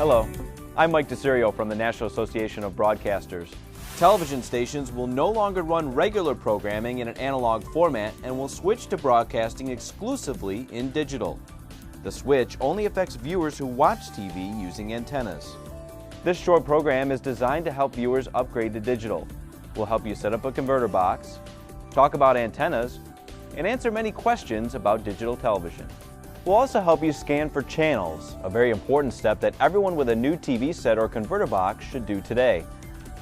Hello, I'm Mike DeCerio from the National Association of Broadcasters. Television stations will no longer run regular programming in an analog format and will switch to broadcasting exclusively in digital. The switch only affects viewers who watch TV using antennas. This short program is designed to help viewers upgrade to digital. We'll help you set up a converter box, talk about antennas, and answer many questions about digital television. We'll also help you scan for channels, a very important step that everyone with a new TV set or converter box should do today.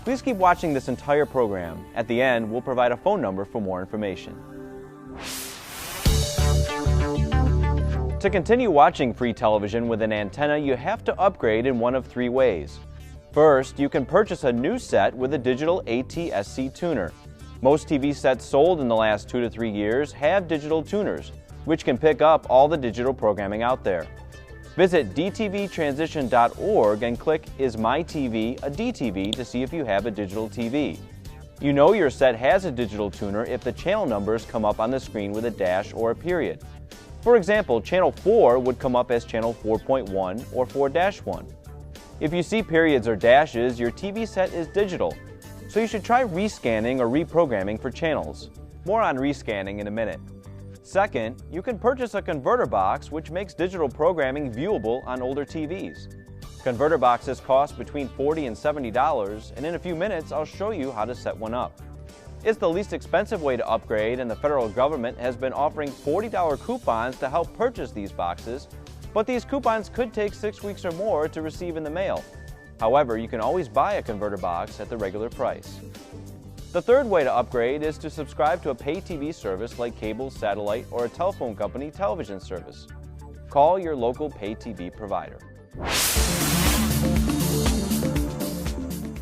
Please keep watching this entire program. At the end, we'll provide a phone number for more information. To continue watching free television with an antenna, you have to upgrade in one of three ways. First, you can purchase a new set with a digital ATSC tuner. Most TV sets sold in the last 2 to 3 years have digital tuners, which can pick up all the digital programming out there. Visit dtvtransition.org and click Is My TV a DTV to see if you have a digital TV. You know your set has a digital tuner if the channel numbers come up on the screen with a dash or a period. For example, channel 4 would come up as channel 4.1 or 4-1. If you see periods or dashes, your TV set is digital, so you should try rescanning or reprogramming for channels. More on rescanning in a minute. Second, you can purchase a converter box which makes digital programming viewable on older TVs. Converter boxes cost between $40 and $70, and in a few minutes I'll show you how to set one up. It's the least expensive way to upgrade, and the federal government has been offering $40 coupons to help purchase these boxes, but these coupons could take 6 weeks or more to receive in the mail. However, you can always buy a converter box at the regular price. The third way to upgrade is to subscribe to a pay TV service like cable, satellite, or a telephone company television service. Call your local pay TV provider.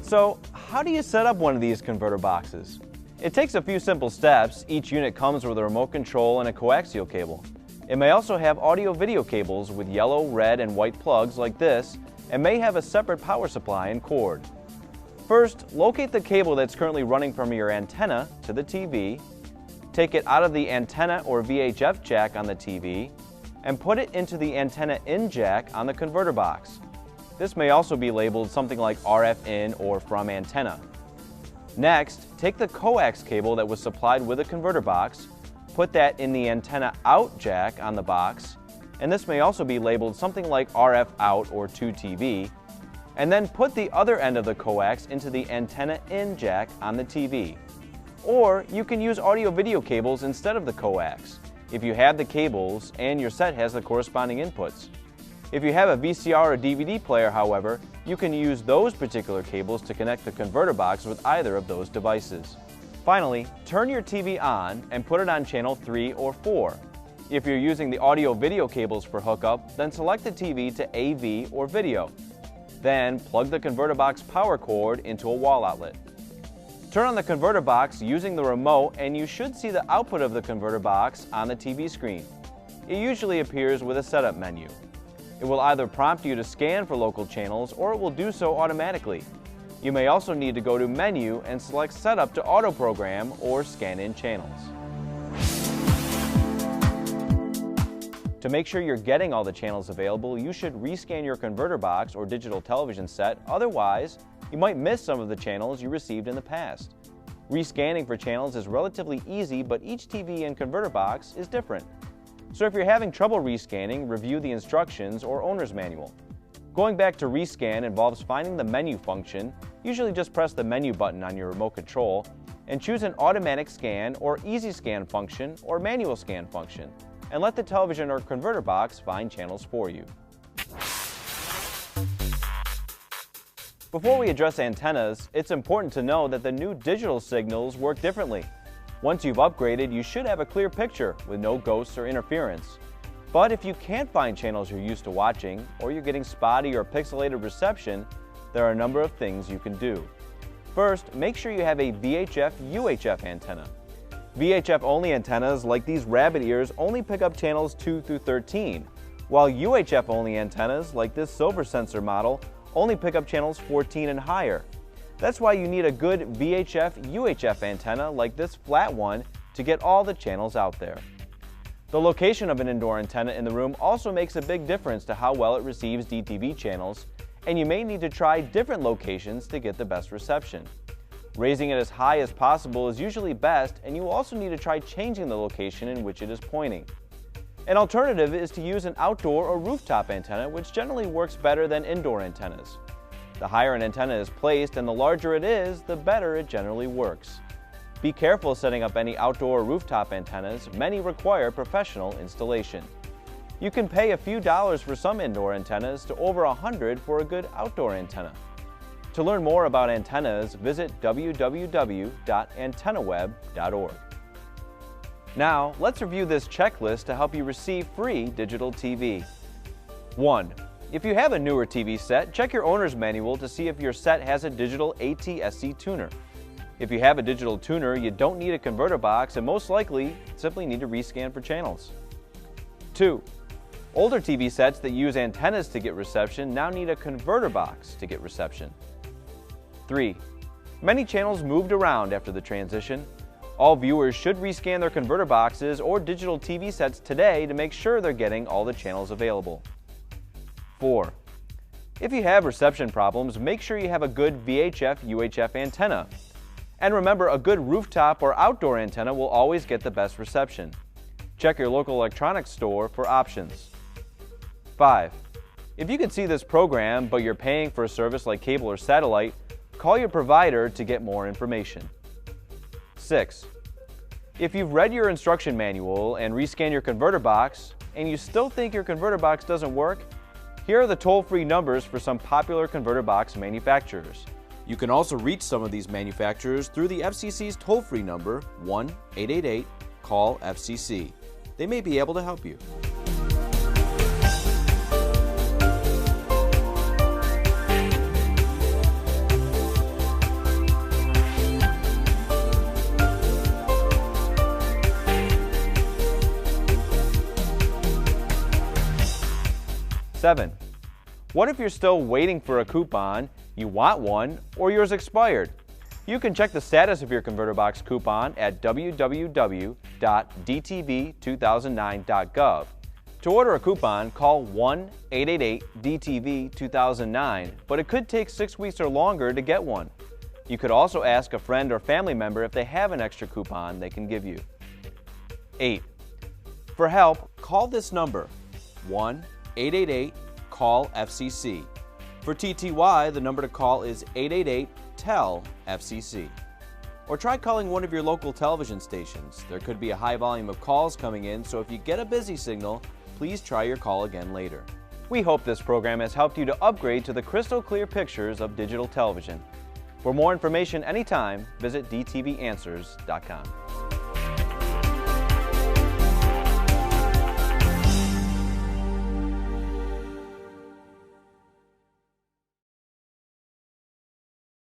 So, how do you set up one of these converter boxes? It takes a few simple steps. Each unit comes with a remote control and a coaxial cable. It may also have audio-video cables with yellow, red, and white plugs like this, and may have a separate power supply and cord. First, locate the cable that's currently running from your antenna to the TV, take it out of the antenna or VHF jack on the TV, and put it into the antenna in jack on the converter box. This may also be labeled something like RF in or from antenna. Next, take the coax cable that was supplied with the converter box, put that in the antenna out jack on the box, and this may also be labeled something like RF out or to TV, and then put the other end of the coax into the antenna in jack on the TV. Or you can use audio-video cables instead of the coax, if you have the cables and your set has the corresponding inputs. If you have a VCR or DVD player, however, you can use those particular cables to connect the converter box with either of those devices. Finally, turn your TV on and put it on channel 3 or 4. If you're using the audio-video cables for hookup, then select the TV to AV or video. Then plug the converter box power cord into a wall outlet. Turn on the converter box using the remote and you should see the output of the converter box on the TV screen. It usually appears with a setup menu. It will either prompt you to scan for local channels or it will do so automatically. You may also need to go to Menu and select Setup to auto program or scan in channels. To make sure you're getting all the channels available, you should rescan your converter box or digital television set, otherwise you might miss some of the channels you received in the past. Rescanning for channels is relatively easy, but each TV and converter box is different. So if you're having trouble rescanning, review the instructions or owner's manual. Going back to rescan involves finding the menu function. Usually just press the menu button on your remote control and choose an automatic scan or easy scan function or manual scan function, and let the television or converter box find channels for you. Before we address antennas, it's important to know that the new digital signals work differently. Once you've upgraded, you should have a clear picture with no ghosts or interference. But if you can't find channels you're used to watching, or you're getting spotty or pixelated reception, there are a number of things you can do. First, make sure you have a VHF/UHF antenna. VHF-only antennas like these rabbit ears only pick up channels 2 through 13, while UHF-only antennas like this silver sensor model only pick up channels 14 and higher. That's why you need a good VHF/UHF antenna like this flat one to get all the channels out there. The location of an indoor antenna in the room also makes a big difference to how well it receives DTV channels, and you may need to try different locations to get the best reception. Raising it as high as possible is usually best, and you also need to try changing the location in which it is pointing. An alternative is to use an outdoor or rooftop antenna, which generally works better than indoor antennas. The higher an antenna is placed and the larger it is, the better it generally works. Be careful setting up any outdoor or rooftop antennas. Many require professional installation. You can pay a few dollars for some indoor antennas to over $100 for a good outdoor antenna. To learn more about antennas, visit www.antennaweb.org. Now, let's review this checklist to help you receive free digital TV. 1. If you have a newer TV set, check your owner's manual to see if your set has a digital ATSC tuner. If you have a digital tuner, you don't need a converter box and most likely simply need to rescan for channels. 2. Older TV sets that use antennas to get reception now need a converter box to get reception. 3. Many channels moved around after the transition. All viewers should rescan their converter boxes or digital TV sets today to make sure they're getting all the channels available. 4. If you have reception problems, make sure you have a good VHF/UHF antenna. And remember, a good rooftop or outdoor antenna will always get the best reception. Check your local electronics store for options. 5. If you can see this program, but you're paying for a service like cable or satellite, call your provider to get more information. 6. If you've read your instruction manual and rescan your converter box, and you still think your converter box doesn't work, here are the toll-free numbers for some popular converter box manufacturers. You can also reach some of these manufacturers through the FCC's toll-free number 1-888-CALL-FCC. They may be able to help you. Seven. What if you're still waiting for a coupon, you want one, or yours expired? You can check the status of your converter box coupon at www.dtv2009.gov. To order a coupon, call 1-888-DTV2009, but it could take 6 weeks or longer to get one. You could also ask a friend or family member if they have an extra coupon they can give you. 8. For help, call this number, 1-888-CALL-FCC. For TTY, the number to call is 888-TEL-FCC. Or try calling one of your local television stations. There could be a high volume of calls coming in, so if you get a busy signal, please try your call again later. We hope this program has helped you to upgrade to the crystal clear pictures of digital television. For more information anytime, visit dtvanswers.com.